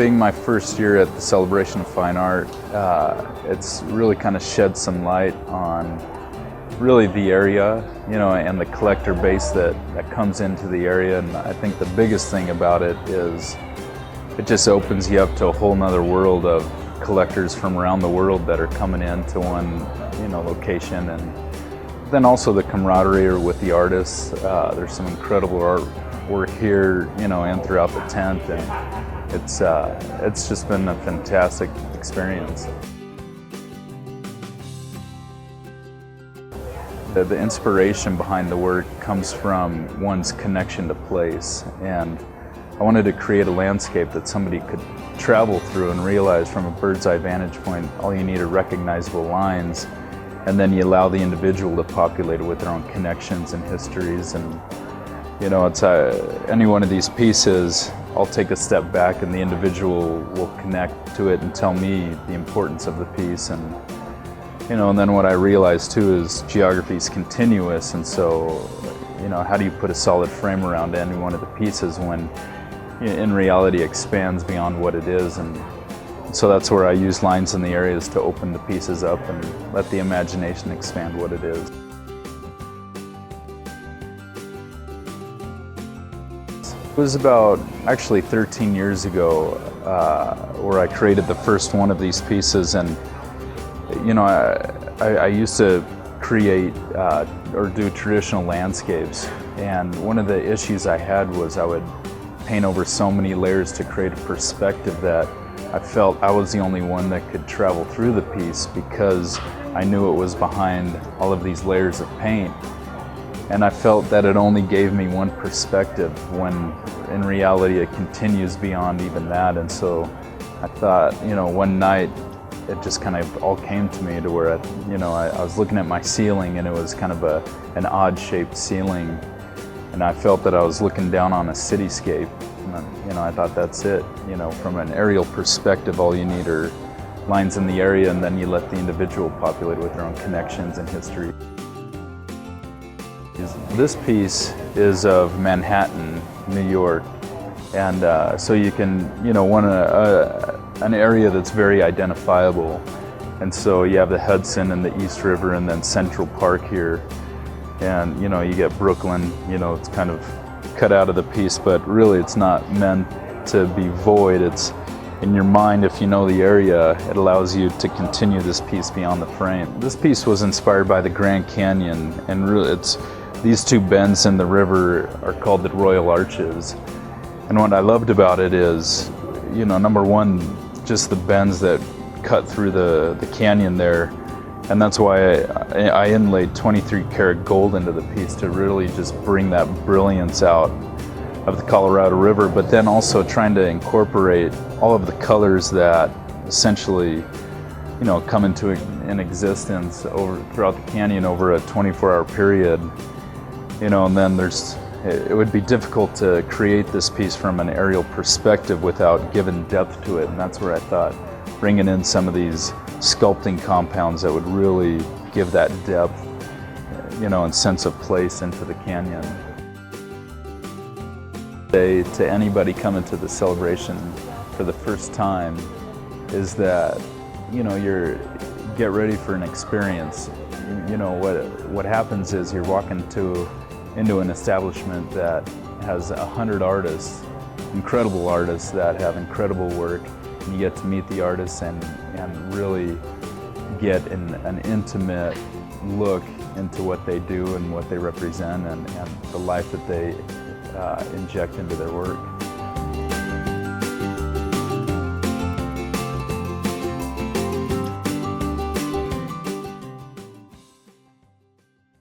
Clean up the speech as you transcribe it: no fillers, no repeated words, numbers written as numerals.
being my first year at the Celebration of Fine Art, it's really kind of shed some light on really the area, and the collector base that comes into the area. And I think the biggest thing about it is it just opens you up to a whole nother world of collectors from around the world that are coming into one, location. And then also the camaraderie with the artists. There's some incredible artwork here, and throughout the tent, and it's just been a fantastic experience. The inspiration behind the work comes from one's connection to place, and I wanted to create a landscape that somebody could travel through and realize from a bird's eye vantage point. All you need are recognizable lines, and then you allow the individual to populate it with their own connections and histories. And it's any one of these pieces, I'll take a step back and the individual will connect to it and tell me the importance of the piece. And and then what I realized too is geography is continuous, and so how do you put a solid frame around any one of the pieces when in reality expands beyond what it is? And so that's where I use lines in the areas to open the pieces up and let the imagination expand what it is. It was about actually 13 years ago where I created the first one of these pieces. And I used to create or do traditional landscapes, and one of the issues I had was I would paint over so many layers to create a perspective that I felt I was the only one that could travel through the piece because I knew it was behind all of these layers of paint. And I felt that it only gave me one perspective when in reality it continues beyond even that. And so I thought, one night it just kind of all came to me to where I was looking at my ceiling, and it was kind of an odd shaped ceiling, and I felt that I was looking down on a cityscape. And I thought, that's it. From an aerial perspective, all you need are lines in the area, and then you let the individual populate with their own connections and history. This piece is of Manhattan, New York, and so you can, want an area that's very identifiable. And so you have the Hudson and the East River, and then Central Park here, and you get Brooklyn. It's kind of cut out of the piece, but really it's not meant to be void. It's in your mind. If you know the area, it allows you to continue this piece beyond the frame. This piece was inspired by the Grand Canyon, and really these two bends in the river are called the Royal Arches. And what I loved about it is, number one, just the bends that cut through the canyon there. And that's why I inlaid 23 karat gold into the piece to really just bring that brilliance out of the Colorado River, but then also trying to incorporate all of the colors that essentially, come into an existence throughout the canyon over a 24-hour period. And then it would be difficult to create this piece from an aerial perspective without giving depth to it. And that's where I thought bringing in some of these sculpting compounds that would really give that depth, and sense of place into the canyon. To anybody coming to the celebration for the first time is that, get ready for an experience. What happens is you're walking into an establishment that has 100 artists, incredible artists that have incredible work, and you get to meet the artists and really get an intimate look into what they do and what they represent, and the life that they inject into their work.